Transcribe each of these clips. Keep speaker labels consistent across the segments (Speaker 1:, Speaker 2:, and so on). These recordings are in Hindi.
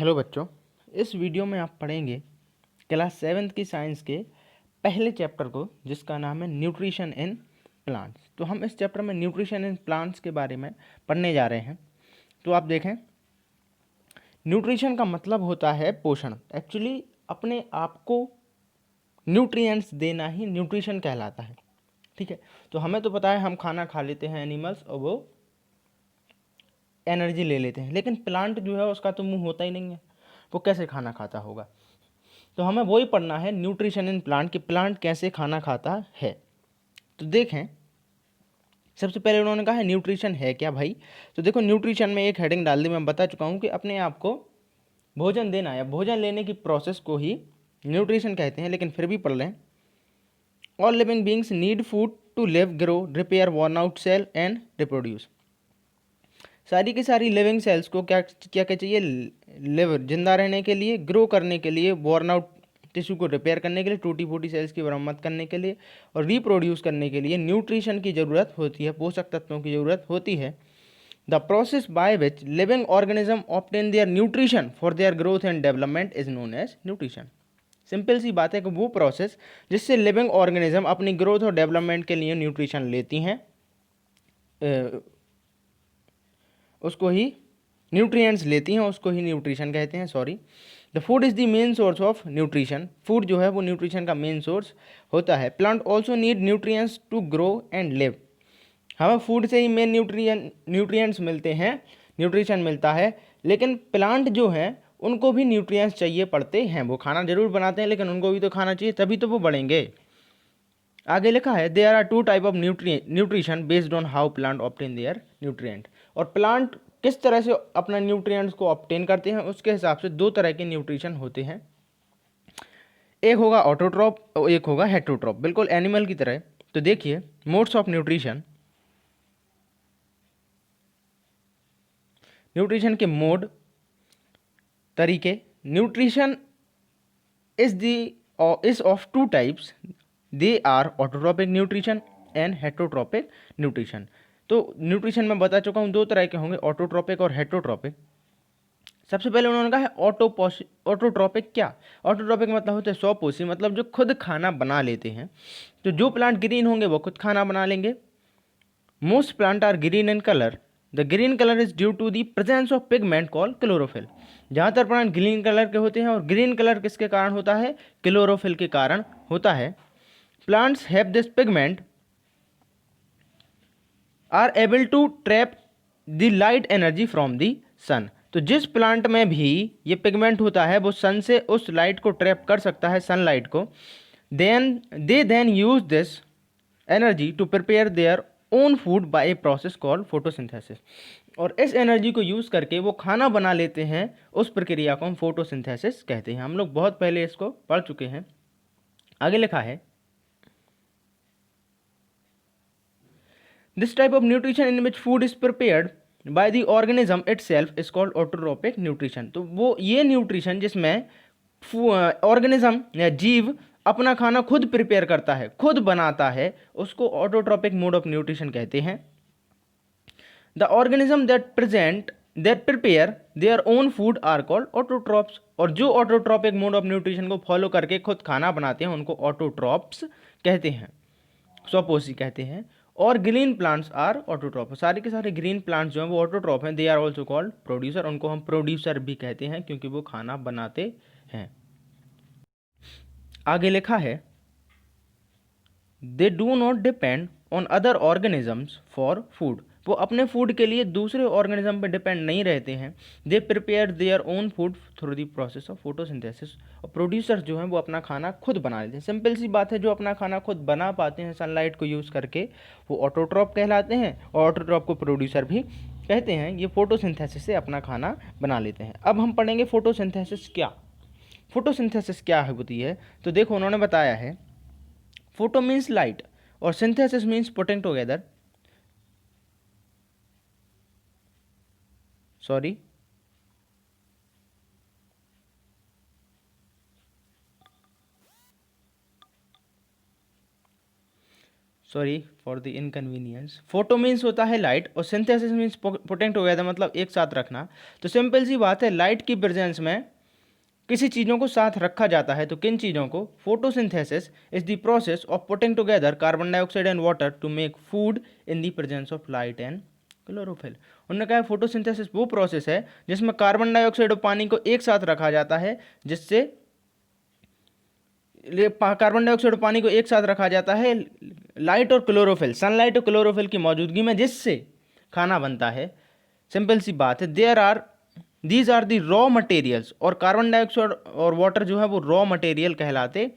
Speaker 1: हेलो बच्चों, इस वीडियो में आप पढ़ेंगे क्लास 7th की साइंस के पहले चैप्टर को, जिसका नाम है न्यूट्रिशन इन प्लांट्स। तो हम इस चैप्टर में न्यूट्रिशन इन प्लांट्स के बारे में पढ़ने जा रहे हैं। तो आप देखें, न्यूट्रिशन का मतलब होता है पोषण। एक्चुअली अपने आप को न्यूट्रिएंट्स देना ही न्यूट्रिशन कहलाता है। ठीक है, तो हमें तो पता है हम खाना खा लेते हैं एनिमल्स और वो एनर्जी ले लेते हैं, लेकिन प्लांट जो है उसका तो मुंह होता ही नहीं है, वो कैसे खाना खाता होगा। तो हमें वही पढ़ना है न्यूट्रिशन इन प्लांट कि प्लांट कैसे खाना खाता है। तो देखें, सबसे पहले उन्होंने कहा है न्यूट्रिशन है क्या भाई। तो देखो, न्यूट्रिशन में एक हेडिंग डाल दी, मैं बता चुका हूँ कि अपने आप को भोजन देना या भोजन लेने की प्रोसेस को ही न्यूट्रिशन कहते हैं, लेकिन फिर भी पढ़ लें। All living beings need food to live, grow, repair, worn out cell and reproduce. सारी की सारी लिविंग सेल्स को क्या क्या क्या चाहिए? लिव, जिंदा रहने के लिए, ग्रो करने के लिए, वॉर्न आउट टिश्यू को रिपेयर करने के लिए, टूटी फूटी सेल्स की मरम्मत करने के लिए और रिप्रोड्यूस करने के लिए न्यूट्रिशन की ज़रूरत होती है, पोषक तत्वों की ज़रूरत होती है। The process by which living organism obtain their nutrition for their growth and development is known as nutrition. Simple सी बात है कि वो प्रोसेस जिससे लिविंग ऑर्गेनिज्म अपनी ग्रोथ और डेवलपमेंट के लिए न्यूट्रिशन लेती हैं, उसको ही न्यूट्रिएंट्स लेती हैं, उसको ही न्यूट्रिशन कहते हैं। Sorry, the food is the main source of nutrition. Food जो है वो न्यूट्रिशन का मेन सोर्स होता है। Plant also need nutrients to grow and live. हमें फूड से ही मेन न्यूट्रिएंट्स मिलते हैं, न्यूट्रिशन मिलता है, लेकिन प्लांट जो हैं उनको भी न्यूट्रिएंट्स चाहिए पड़ते हैं। वो खाना जरूर बनाते हैं, लेकिन उनको भी तो खाना चाहिए, तभी तो वो बढ़ेंगे। आगे लिखा है there are two type of nutrition based on how plant obtain their nutrient. और प्लांट किस तरह से अपना न्यूट्रिएंट्स को ऑब्टेन करते हैं, उसके हिसाब से दो तरह के न्यूट्रिशन होते हैं। एक होगा ऑटोट्रॉप और एक होगा हेटरोट्रॉप, बिल्कुल एनिमल की तरह। तो देखिए, मोड्स ऑफ न्यूट्रिशन, न्यूट्रिशन के मोड, तरीके। Nutrition is of two types. They are autotrophic nutrition and heterotropic nutrition. तो न्यूट्रिशन में बता चुका हूँ, दो तरह के होंगे, ऑटोट्रोपिक और हेटरोट्रोपिक। सबसे पहले उन्होंने कहा है ऑटोट्रोपिक। क्या ऑटोट्रोपिक मतलब होता है स्वपोषी, मतलब जो खुद खाना बना लेते हैं। तो जो प्लांट ग्रीन होंगे वो खुद खाना बना लेंगे। Most plant are green in colour. The green colour is due to the presence of pigment called chlorophyll. ज़्यादातर प्लांट ग्रीन कलर के होते हैं, और ग्रीन कलर किसके कारण होता है? क्लोरोफिल के कारण होता है। Plants have this pigment are able to trap the light energy from the sun. तो जिस प्लांट में भी ये पिगमेंट होता है वो सन से उस लाइट को ट्रैप कर सकता है, सनलाइट को। Then use this energy to prepare their own food by a process called photosynthesis. और इस एनर्जी को यूज़ करके वो खाना बना लेते हैं। उस प्रक्रिया को हम फोटोसिंथेसिस कहते हैं। हम लोग बहुत पहले इसको पढ़ चुके हैं। आगे लिखा है this type of nutrition in which food is prepared by the organism itself is called autotrophic nutrition. तो वो ये न्यूट्रिशन जिसमें ऑर्गेनिज्म या जीव अपना खाना खुद प्रिपेयर करता है, खुद बनाता है, उसको ऑटोट्रोपिक मोड ऑफ न्यूट्रिशन कहते हैं। The organism that prepare their own food are called autotrophs. और जो ऑटोट्रोपिक मोड ऑफ न्यूट्रिशन को फॉलो करके खुद खाना बनाते हैं उनको ऑटोट्रॉप्स कहते हैं, स्वपोषी कहते हैं। और ग्रीन प्लांट्स आर ऑटोट्रॉप। सारे के सारे ग्रीन प्लांट्स जो हैं वो ऑटोट्रॉप हैं। They are also called producer. उनको हम प्रोड्यूसर भी कहते हैं क्योंकि वो खाना बनाते हैं। आगे लिखा है they do not depend on other organisms for food. वो अपने फूड के लिए दूसरे ऑर्गेनिज्म पर डिपेंड नहीं रहते हैं। They prepare their own food through the process of photosynthesis. और प्रोड्यूसर्स जो हैं वो अपना खाना खुद बना लेते हैं। सिंपल सी बात है, जो अपना खाना खुद बना पाते हैं सनलाइट को यूज़ करके, वो ऑटोट्रॉप कहलाते हैं। और ऑटोट्रॉप को प्रोड्यूसर भी कहते हैं। ये फोटोसिंथेसिस से अपना खाना बना लेते हैं। अब हम पढ़ेंगे फोटोसिंथेसिस क्या। फोटोसिंथेसिस क्या होती है? तो देखो, उन्होंने बताया है फोटो मीन्स लाइट और synthesis means putting together. Sorry, sorry for the inconvenience. Photo means होता है लाइट और सिंथेसिस मीन्स पुटिंग टुगेदर, मतलब एक साथ रखना। तो सिंपल सी बात है, लाइट की प्रेजेंस में किसी चीज़ों को साथ रखा जाता है। तो किन चीज़ों को? Photosynthesis is the process of putting together carbon dioxide and water to make food in the presence of light and chlorophyll. उन्होंने कहा फोटोसिंथेसिस वो प्रोसेस है जिसमें कार्बन डाइऑक्साइड और पानी को एक साथ रखा जाता है, जिससे कार्बन डाइऑक्साइड और पानी को एक साथ रखा जाता है लाइट और क्लोरोफिल, सनलाइट और क्लोरोफिल की मौजूदगी में, जिससे खाना बनता है। सिंपल सी बात है, these are the raw materials, और कार्बन डाइऑक्साइड और वाटर जो है वो रॉ मटेरियल कहलाते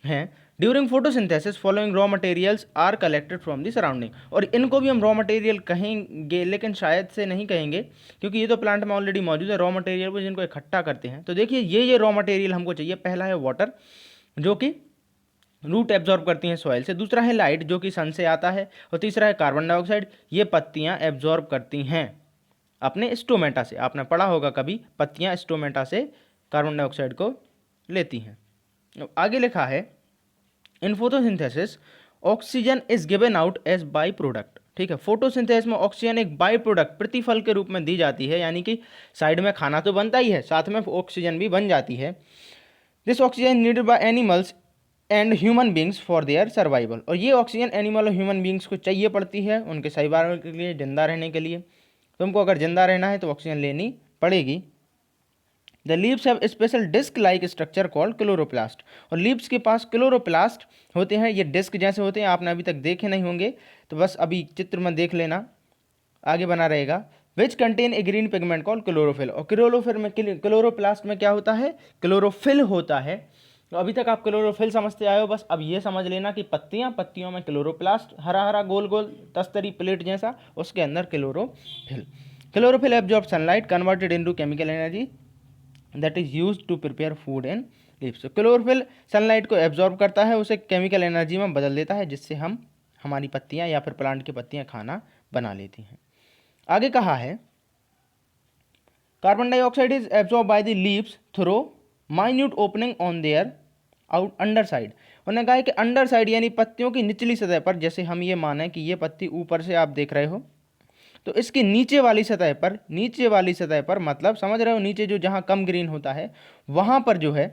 Speaker 1: हैं। During photosynthesis following raw materials are collected from the surrounding, और इनको भी हम रॉ मटेरियल कहेंगे, लेकिन शायद से नहीं कहेंगे क्योंकि ये तो प्लांट में ऑलरेडी मौजूद है। रॉ मटेरियल को जिनको इकट्ठा करते हैं। तो देखिए ये रॉ मटेरियल हमको चाहिए। पहला है वाटर जो कि रूट एब्जॉर्ब करती हैं सॉइल से, दूसरा है लाइट जो कि सन से आता है, और तीसरा है कार्बन डाइऑक्साइड, ये पत्तियां एब्जॉर्ब करती हैं अपने स्टोमेटा से। आपने पढ़ा होगा कभी, पत्तियां स्टोमेटा से कार्बन डाइऑक्साइड को लेती हैं। आगे लिखा है in photosynthesis oxygen is given out as by product. ठीक है, फोटोसिंथेसिस में ऑक्सीजन एक बाई प्रोडक्ट, प्रतिफल के रूप में दी जाती है, यानी कि साइड में खाना तो बनता ही है, साथ में ऑक्सीजन भी बन जाती है। This oxygen needed by animals and human beings for their survival, और ये ऑक्सीजन एनिमल और ह्यूमन बींग्स को चाहिए पड़ती है उनके सर्वाइवल के लिए, जिंदा रहने के लिए। तुमको अगर जिंदा रहना है तो ऑक्सीजन लेनी पड़ेगी। The leaves have special disc like structure called chloroplast, और लीव्स के पास क्लोरोप्लास्ट होते हैं, ये डिस्क जैसे होते हैं। आपने अभी तक देखे नहीं होंगे तो बस अभी चित्र में देख लेना, आगे बना रहेगा। Which contain a green pigment called chlorophyll, और क्लोरोफिल में, क्लोरोप्लास्ट में क्या होता है? क्लोरोफिल होता है। तो अभी तक आप क्लोरोफिल समझते आए हो, बस अब ये समझ लेना कि पत्तियों में क्लोरोप्लास्ट, हरा हरा गोल गोल तस्तरी प्लेट जैसा, उसके अंदर chlorophyll. Chlorophyll absorb sunlight converted into chemical energy that is used to prepare food and leaves. Chlorophyll sunlight को एब्जॉर्ब करता है, उसे केमिकल एनर्जी में बदल देता है, जिससे हम हमारी पत्तियां या फिर प्लांट की पत्तियां खाना बना लेती हैं। आगे कहा है carbon dioxide is absorb by the leaves through minute opening on their out under side. उन्होंने कहा है कि अंडर साइड यानी पत्तियों की निचली सतह पर, जैसे हम ये माने कि ये पत्ती ऊपर से आप देख रहे हो, तो इसकी नीचे वाली सतह पर मतलब समझ रहे हो, नीचे जो जहाँ कम ग्रीन होता है वहाँ पर जो है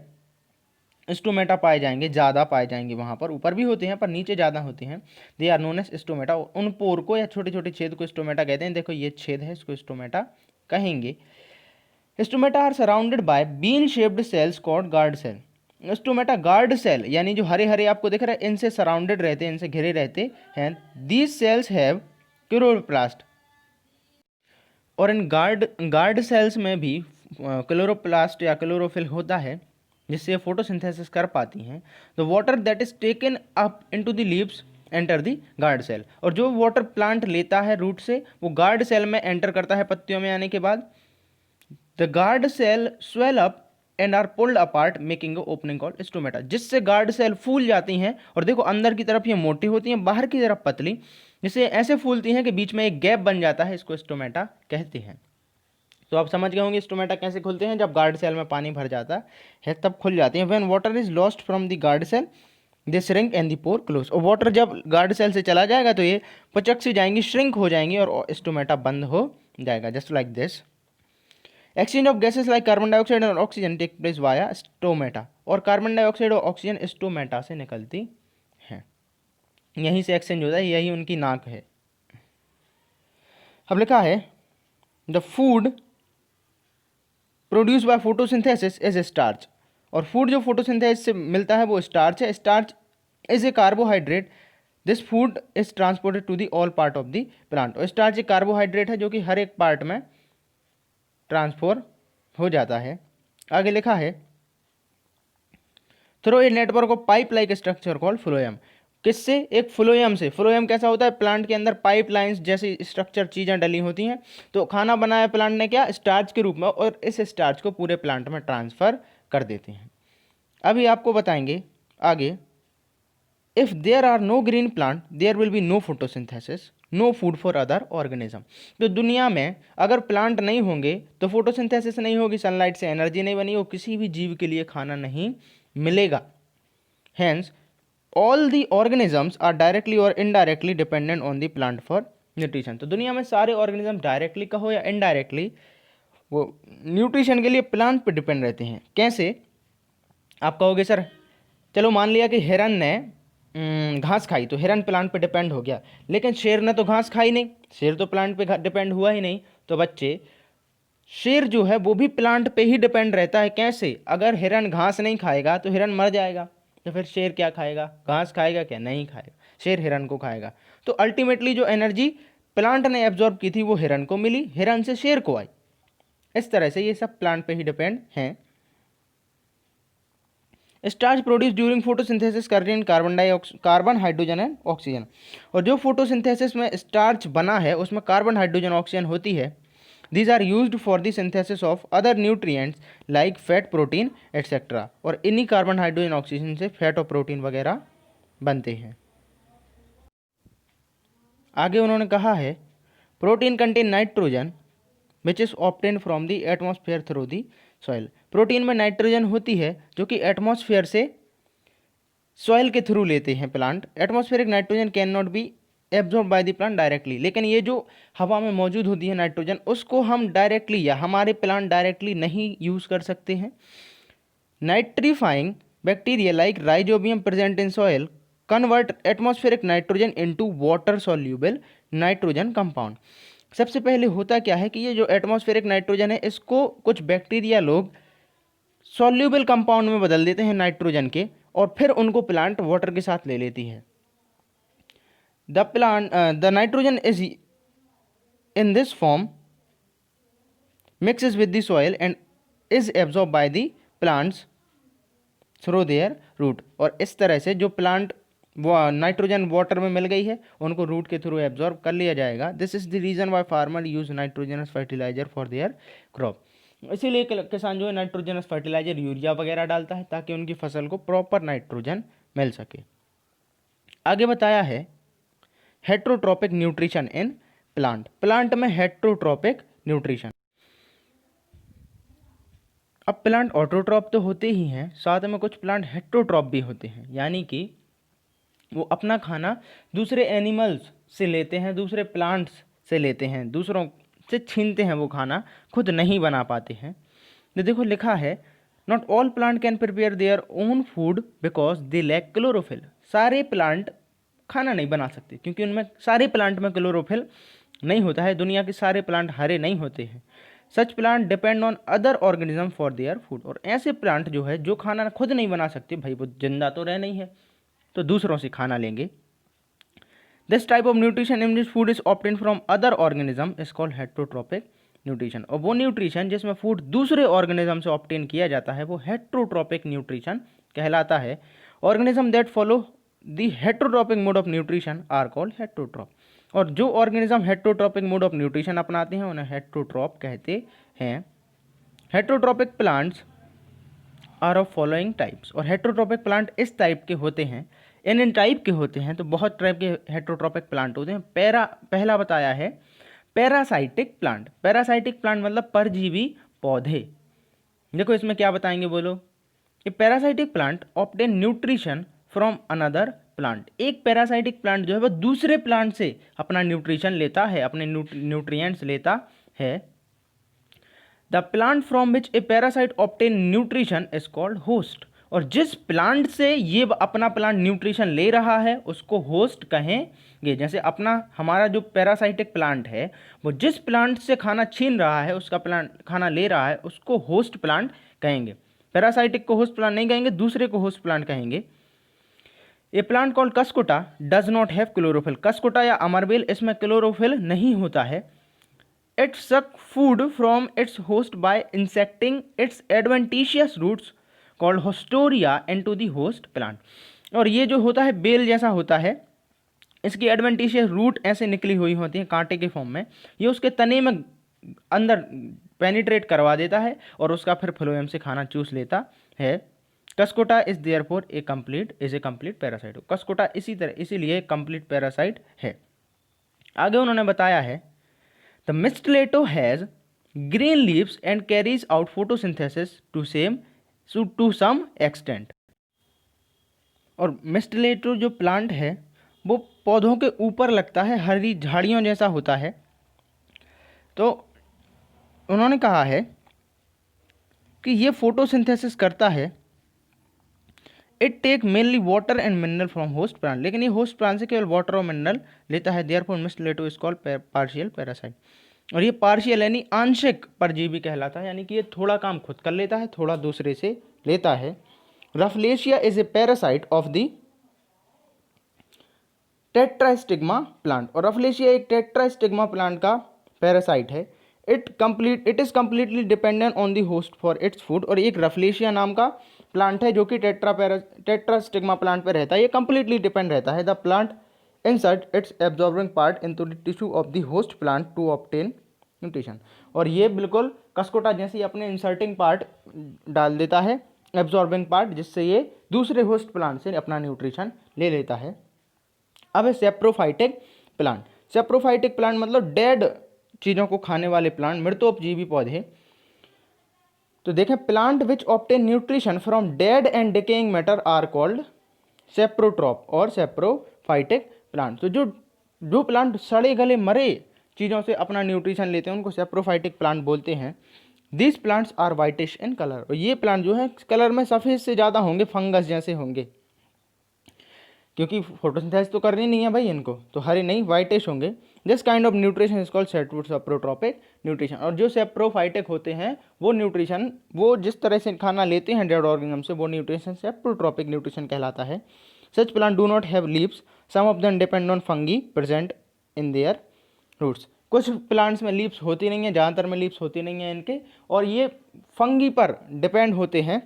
Speaker 1: स्टोमेटा पाए जाएंगे, ज़्यादा पाए जाएंगे वहाँ पर। ऊपर भी होते हैं पर नीचे ज़्यादा होते हैं। They are known as stomata, उन पोर को या छोटे छोटे छेद को स्टोमेटा कहते हैं। देखो ये छेद है, इसको स्टोमेटा कहेंगे। Stomata are surrounded by bean shaped cells called guard cell. Stomata guard cell यानी जो हरे हरे आपको दिख रहा है, इनसे सराउंडेड रहते हैं, इनसे घिरे रहते हैं। दीज सेल्स हैव क्लोरोप्लास्ट, और इन गार्ड सेल्स में भी क्लोरोप्लास्ट या क्लोरोफिल होता है, जिससे फोटोसिंथेसिस कर पाती हैं। The water that is taken up into the leaves enter the guard cell, और जो वाटर प्लांट लेता है रूट से वो गार्ड सेल में एंटर करता है पत्तियों में आने के बाद। The guard cell swell up and are pulled apart making opening called stomata, जिससे गार्ड सेल फूल जाती हैं, और देखो अंदर की तरफ ये मोटी होती हैं, बाहर की तरफ पतली, जिससे ऐसे फूलती हैं कि बीच में एक गैप बन जाता है, इसको स्टोमेटा कहते हैं। तो आप समझ गए होंगे स्टोमेटा कैसे खुलते हैं, जब गार्ड सेल में पानी भर जाता है तब खुल जाते हैं। When water is lost from the guard cell they shrink and the pore close, और वाटर जब गार्ड सेल से चला जाएगा तो ये पचक सी जाएंगी, श्रिंक हो जाएंगी, और स्टोमेटा बंद हो जाएगा, just like this. Exchange of gases like carbon dioxide और oxygen take place via stomata, और कार्बन डाइऑक्साइड और ऑक्सीजन स्टोमेटा से निकलती हैं, यहीं से एक्सचेंज होता है, यही उनकी नाक है। अब लिखा है the food produce by photosynthesis is starch, और फूड जो फोटोसिंथेसिस से मिलता है वो स्टार्च है। Starch is a carbohydrate, this food is transported to the all part of the plant, और स्टार्च एक कार्बोहाइड्रेट है जो कि हर एक पार्ट में ट्रांसफर हो जाता है। आगे लिखा है through a network of pipe like structure called phloem, किससे? एक फ्लोएम से। फ्लोएम कैसा होता है? प्लांट के अंदर पाइपलाइंस जैसी स्ट्रक्चर चीज़ें डली होती हैं। तो खाना बनाया प्लांट ने क्या? स्टार्च के रूप में, और इस स्टार्च को पूरे प्लांट में ट्रांसफर कर देते हैं। अभी आपको बताएंगे आगे, if there are no green plant there will be no photosynthesis, no food for other organism. तो दुनिया में अगर प्लांट नहीं होंगे तो फोटोसिंथेसिस नहीं होगी, सनलाइट से एनर्जी नहीं बनी, और किसी भी जीव के लिए खाना नहीं मिलेगा। Hence all the organisms are directly और indirectly dependent on the plant for nutrition. तो दुनिया में सारे ऑर्गेनिज्म डायरेक्टली कहो या इनडायरेक्टली वो न्यूट्रिशन के लिए प्लांट पे डिपेंड रहते हैं। कैसे? आप कहोगे सर चलो मान लिया कि हिरन ने घास खाई तो हिरन प्लांट पे डिपेंड हो गया, लेकिन शेर ने तो घास खाई नहीं, शेर तो प्लांट पे डिपेंड हुआ ही नहीं। तो बच्चे शेर जो है वो भी प्लांट पे ही डिपेंड रहता है। कैसे? अगर हिरन घास नहीं खाएगा तो हिरन मर जाएगा, तो फिर शेर क्या खाएगा? घास खाएगा क्या? नहीं खाएगा, शेर हिरन को खाएगा। तो अल्टीमेटली जो एनर्जी प्लांट ने एब्जॉर्ब की थी वो हिरन को मिली, हिरन से शेर को आई। इस तरह से ये सब प्लांट पे ही डिपेंड हैं। Starch produce during photosynthesis contain carbon hydrogen and oxygen. और जो फोटोसिंथेसिस में स्टार्च बना है उसमें कार्बन हाइड्रोजन ऑक्सीजन होती है। These are used for the synthesis of other nutrients like fat, protein etcetera. और इन्हीं कार्बन हाइड्रोजन ऑक्सीजन से फैट और प्रोटीन वगैरह बनते हैं। आगे उन्होंने कहा है protein contain nitrogen which is obtain from the atmosphere through the soil. Protein में नाइट्रोजन होती है जो कि एटमॉस्फेयर से सॉइल के थ्रू लेते हैं plant. Atmospheric nitrogen can not be absorb by the plant directly. लेकिन ये जो हवा में मौजूद होती है नाइट्रोजन, उसको हम डायरेक्टली या हमारे प्लांट डायरेक्टली नहीं यूज़ कर सकते हैं। Nitrifying bacteria like rhizobium present in soil convert atmospheric nitrogen into water soluble nitrogen compound. सबसे पहले होता क्या है कि ये जो एटमॉस्फेरिक नाइट्रोजन है इसको कुछ बैक्टीरिया लोग सॉल्यूबल कंपाउंड में बदल देते हैं नाइट्रोजन के, और फिर उनको प्लांट वाटर के साथ ले लेती है। The nitrogen is in this form mixes with the soil and is absorbed by the plants through their root। और इस तरह से जो प्लांट वो नाइट्रोजन वाटर में मिल गई है उनको रूट के थ्रू एब्जॉर्ब कर लिया जाएगा। This is the reason why farmer use nitrogenous fertilizer for their crop. इसीलिए किसान जो है नाइट्रोजनस फर्टिलाइजर यूरिया वगैरह डालता है ताकि उनकी फसल को प्रॉपर नाइट्रोजन मिल सके। आगे बताया है heterotrophic nutrition in plant. Plant में हेट्रोट्रोपिक न्यूट्रिशन। अब प्लांट ऑटोट्रॉप तो होते ही हैं, साथ में कुछ प्लांट हेट्रोट्रॉप भी होते हैं, यानी कि वो अपना खाना दूसरे एनिमल्स से लेते हैं, दूसरे प्लांट्स से लेते हैं, दूसरों से छीनते हैं वो खाना, खुद नहीं बना पाते हैं। तो देखो लिखा है not all plant can prepare their own food because they lack chlorophyll. सारे प्लांट खाना नहीं बना सकते क्योंकि उनमें सारे प्लांट में क्लोरोफिल नहीं होता है। दुनिया के सारे प्लांट हरे नहीं होते हैं। Such plant depend on other organism for their food. और ऐसे प्लांट जो है जो खाना खुद नहीं बना सकते, भाई वो जिंदा तो रह नहीं है तो दूसरों से खाना लेंगे। This type of nutrition in which food is obtain from other organism is called heterotrophic nutrition. और वो न्यूट्रिशन जिसमें फूड दूसरे ऑर्गेनिज्म से ऑब्टेन किया जाता है वो हेट्रोट्रोपिक न्यूट्रिशन कहलाता है। Organism that follow the heterotrophic mode of nutrition are called heterotroph. और जो organism heterotrophic mode of nutrition अपनाते हैं उन्हें हेट्रोट्रॉप कहते हैं। Heterotrophic plants are of following types. और हेट्रोट्रोपिक प्लांट इस टाइप के होते हैं, इन टाइप के होते हैं, तो बहुत टाइप के हेट्रोट्रोपिक प्लांट होते हैं। पहला बताया है पैरासाइटिक प्लांट। पैरासाइटिक प्लांट मतलब परजीवी पौधे। देखो इसमें क्या बताएंगे बोलो। ये parasitic plant obtain nutrition from another plant. एक पैरासाइटिक प्लांट जो है वह दूसरे प्लांट से अपना न्यूट्रिशन लेता है, अपने न्यूट्रिएंट्स लेता है। The plant from which A parasite obtain nutrition is called host. और जिस प्लांट से ये अपना प्लांट न्यूट्रिशन ले रहा है उसको होस्ट कहेंगे। जैसे अपना हमारा जो पैरासाइटिक प्लांट है वो जिस प्लांट से खाना छीन रहा है, उसका प्लांट खाना ले रहा है, उसको होस्ट प्लांट कहेंगे। पैरासाइटिक को होस्ट प्लांट नहीं कहेंगे, दूसरे को होस्ट प्लांट कहेंगे। A plant called cuscuta does not have chlorophyll. Cuscuta या अमरबेल इसमें क्लोरोफिल नहीं होता है। It suck food from its host by insecting its adventitious roots called haustoria into the host plant. और ये जो होता है बेल जैसा होता है, इसकी एडवेंटिशियस रूट ऐसे निकली हुई होती है कांटे के फॉर्म में, ये उसके तने में अंदर पेनिट्रेट करवा देता है और उसका फिर फ्लोएम से खाना चूस लेता है। Cuscuta is therefore a complete parasite. Cuscuta इसीलिए कंप्लीट पैरासाइट है। आगे उन्होंने बताया है the mistletoe has green leaves and carries out photosynthesis to some extent. और मिस्टलेटो जो प्लांट है वो पौधों के ऊपर लगता है, हरी झाड़ियों जैसा होता है। तो उन्होंने कहा है कि ये फोटोसिंथेसिस करता है। It take mainly water and mineral from host plant, लेकिन ये होस्ट प्लांट से केवल वाटर और मिनरल लेता है। Therefore mistletoe is called partial parasite. और ये पार्शियल यानी आंशिक परजीवी कहलाता है, यानी कि ये थोड़ा काम खुद कर लेता है, थोड़ा दूसरे से लेता है। Rafflesia is a parasite of the tetrastigma plant, और रफलेशिया एक टेट्रास्टिग्मा प्लांट का पैरासाइट है। It is completely dependent on the host for its food, और एक रफलेशिया नाम का प्लांट है जो कि टेट्रास्टिग्मा प्लांट पे रहता है। ये कंप्लीटली डिपेंड रहता है। The plant insert its absorbing part into the tissue of the host plant to obtain nutrition, और ये बिल्कुल कसकोटा जैसे ही अपने इंसर्टिंग पार्ट डाल देता है, एब्जॉर्बिंग पार्ट, जिससे ये दूसरे होस्ट प्लांट से अपना न्यूट्रिशन ले लेता है। अब है सेप्रोफाइटिक प्लांट। सेप्रोफाइटिक प्लांट मतलब डेड चीज़ों को खाने वाले प्लांट, मृतोपजीवी पौधे। तो देखें, plant which obtain nutrition from dead and decaying matter are called saprotroph और सेप्रोफाइटिक प्लांट। तो जो प्लांट सड़े गले मरे चीज़ों से अपना न्यूट्रिशन लेते हैं उनको सेप्रोफाइटिक प्लांट बोलते हैं। This plants are whitish in colour, और ये प्लांट जो है कलर में सफ़ेद से ज़्यादा होंगे, फंगस जैसे होंगे, क्योंकि फोटोसिंथेसिस तो करनी नहीं है भाई इनको, तो हरे नहीं वाइटिश होंगे। This kind of nutrition is called saprotrophic nutrition. और जो सेप्रोफाइटिक होते हैं वो न्यूट्रिशन, वो जिस तरह से खाना लेते हैं डेड ऑर्गेनिज्म से, वो न्यूट्रिशन सेप्रोट्रॉपिक न्यूट्रिशन कहलाता है। Such plant do not have leaves, some of them depend on fungi present in their roots. कुछ प्लांट्स में लीव्स होती नहीं है, ज़्यादातर में लीव्स होती नहीं है इनके, और ये फंगी पर डिपेंड होते हैं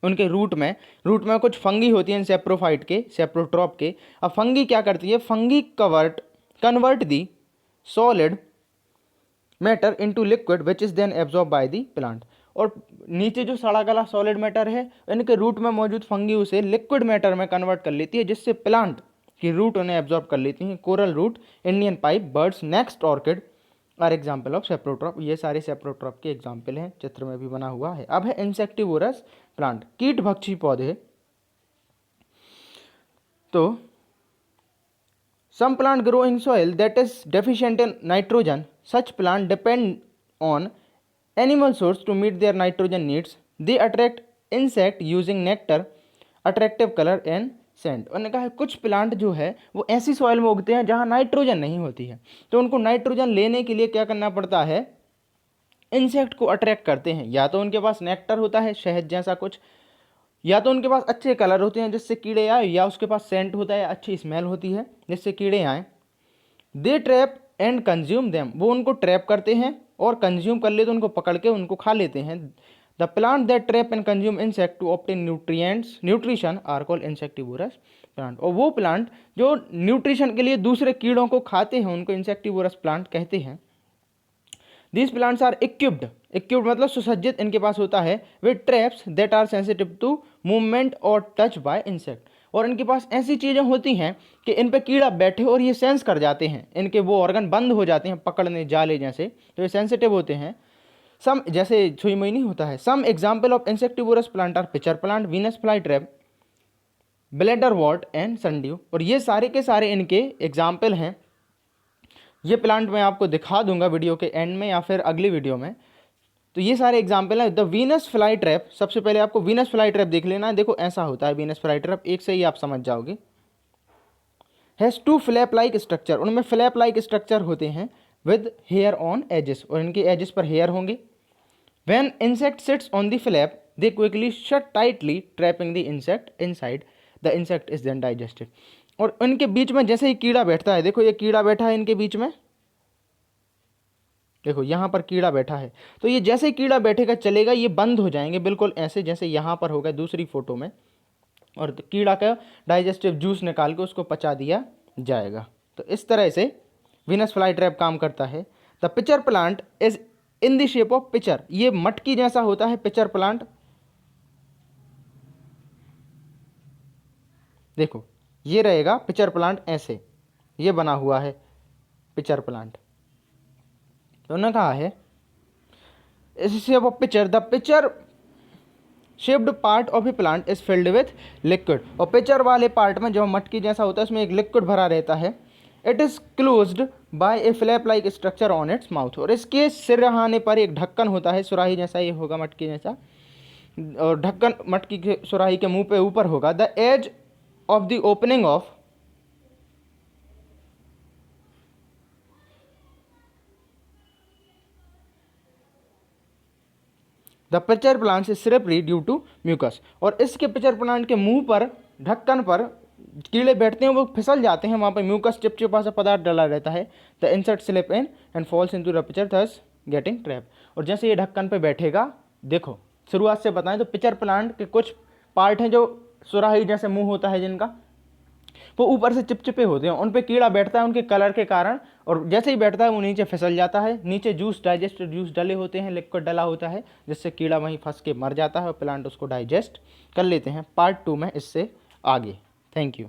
Speaker 1: उनके रूट में कुछ फंगी होती हैं सेप्रोफाइट के, सेप्रोट्रॉप के। अब फंगी क्या करती है, fungi convert the solid matter into liquid which is then absorb by the plant. और नीचे जो सड़ा गला सॉलिड मैटर है, इनके रूट में मौजूद फंगी उसे लिक्विड मैटर में कन्वर्ट कर लेती है, जिससे प्लांट की रूट उन्हें एब्जॉर्ब कर लेती हैं। Coral root, Indian pipe, birds, next orchid are example of saprotroph. ये सारे सेप्रोट्रॉप के एग्जाम्पल हैं, चित्र में भी बना हुआ है। अब है इंसेक्टिवोरस प्लांट, कीट भक्षी पौधे। तो some plant grow in soil that is deficient in nitrogen, such plant depend on animal source to meet their nitrogen needs. They attract insect using nectar, attractive colour and scent. उन्होंने कहा है कुछ प्लांट जो है वो ऐसी सॉइल में उगते हैं जहाँ नाइट्रोजन नहीं होती है, तो उनको नाइट्रोजन लेने के लिए क्या करना पड़ता है, इंसेक्ट को अट्रैक्ट करते हैं। या तो उनके पास नेक्टर होता है शहद जैसा कुछ, या तो उनके पास अच्छे कलर होते हैं जिससे कीड़े आए, या उसके पास सेंट होता है, अच्छी स्मेल होती है जिससे कीड़े आए। दे ट्रैप एंड कंज्यूम देम, वो उनको ट्रैप करते हैं और कंज्यूम कर लेते, उनको पकड़ के उनको खा लेते हैं। The plant that trap and consume insect to obtain nutrition are called insectivorous plant. और वो प्लांट जो न्यूट्रिशन के लिए दूसरे कीड़ों को खाते हैं उनको इंसेक्टिवोरस प्लांट कहते हैं। दीज प्लांट्स आर इक्विप्ड मतलब सुसज्जित इनके पास होता है with traps that are sensitive to movement और टच बाय इंसेक्ट। और इनके पास ऐसी चीज़ें होती हैं कि इन पे कीड़ा बैठे और ये सेंस कर जाते हैं, इनके वो ऑर्गन बंद हो जाते हैं पकड़ने जाले जैसे, तो ये सेंसिटिव होते हैं। सम जैसे छुई मुई नहीं होता है। Some example of insectivorous plant are pitcher plant, Venus fly trap, bladder wort and sundew. और ये सारे के सारे इनके एग्जाम्पल हैं। ये प्लांट मैं आपको दिखा दूंगा वीडियो के एंड में या फिर अगली वीडियो में। तो ये सारे एग्जाम्पल हैं। द वीनस फ्लाई ट्रैप, सबसे पहले आपको वीनस फ्लाई ट्रैप देख लेना है। देखो ऐसा होता है वीनस फ्लाई ट्रैप, एक से ही आप समझ जाओगे। Has two flap like structure, उनमें फ्लैप लाइक स्ट्रक्चर होते हैं विद हेयर ऑन एजेस, और इनके एजेस पर हेयर होंगे। When insect sits on the flap they quickly shut tightly trapping the insect inside, the insect is then digested. और इनके बीच में जैसे ही कीड़ा बैठता है, देखो ये कीड़ा बैठा है इनके बीच में, देखो यहाँ पर कीड़ा बैठा है, तो ये जैसे ही कीड़ा बैठेगा चलेगा ये बंद हो जाएंगे बिल्कुल ऐसे जैसे यहाँ पर होगा दूसरी फोटो में, और कीड़ा का डाइजेस्टिव जूस निकाल के उसको पचा दिया जाएगा। तो इस तरह से वीनस फ्लाई ट्रैप काम करता है। The pitcher plant is in the shape of pitcher, ये मटकी जैसा होता है पिचर प्लांट। देखो ये रहेगा पिचर प्लांट, ऐसे ये बना हुआ है पिचर प्लांट। तो उन्होंने कहा है इस shape of pitcher, the pitcher shaped part of a plant is filled with liquid, और पिचर वाले पार्ट में जो मटकी जैसा होता है उसमें एक लिक्विड भरा रहता है। It is closed by a flap like structure on its mouth, और इसके सिरहाने पर एक ढक्कन होता है, सुराही जैसा ये होगा मटकी जैसा, और ढक्कन मटकी के सुराही के मुंह पे ऊपर होगा। The edge of the opening of the pitcher plant is slippery due to mucus, और इसके पिचर प्लांट के मुंह पर ढक्कन पर कीड़े बैठते हैं, वो फिसल जाते हैं, वहाँ पर म्यूकस चिपचिपा सा पदार्थ डला रहता है। The insect slip in and falls into the pitcher thus getting trap, और जैसे ये ढक्कन पे बैठेगा, देखो शुरुआत से बताएं तो पिचर प्लांट के कुछ पार्ट हैं जो सुराही जैसे मुंह होता है जिनका, वो ऊपर से चिपचिपे होते हैं, उन पे कीड़ा बैठता है उनके कलर के कारण, और जैसे ही बैठता है वो नीचे फिसल जाता है। नीचे जूस, डाइजेस्टेड जूस डले होते हैं, लिक्विड डला होता है, जिससे कीड़ा वहीं फंस के मर जाता है और प्लांट उसको डाइजेस्ट कर लेते हैं। पार्ट 2 में इससे आगे। Thank you.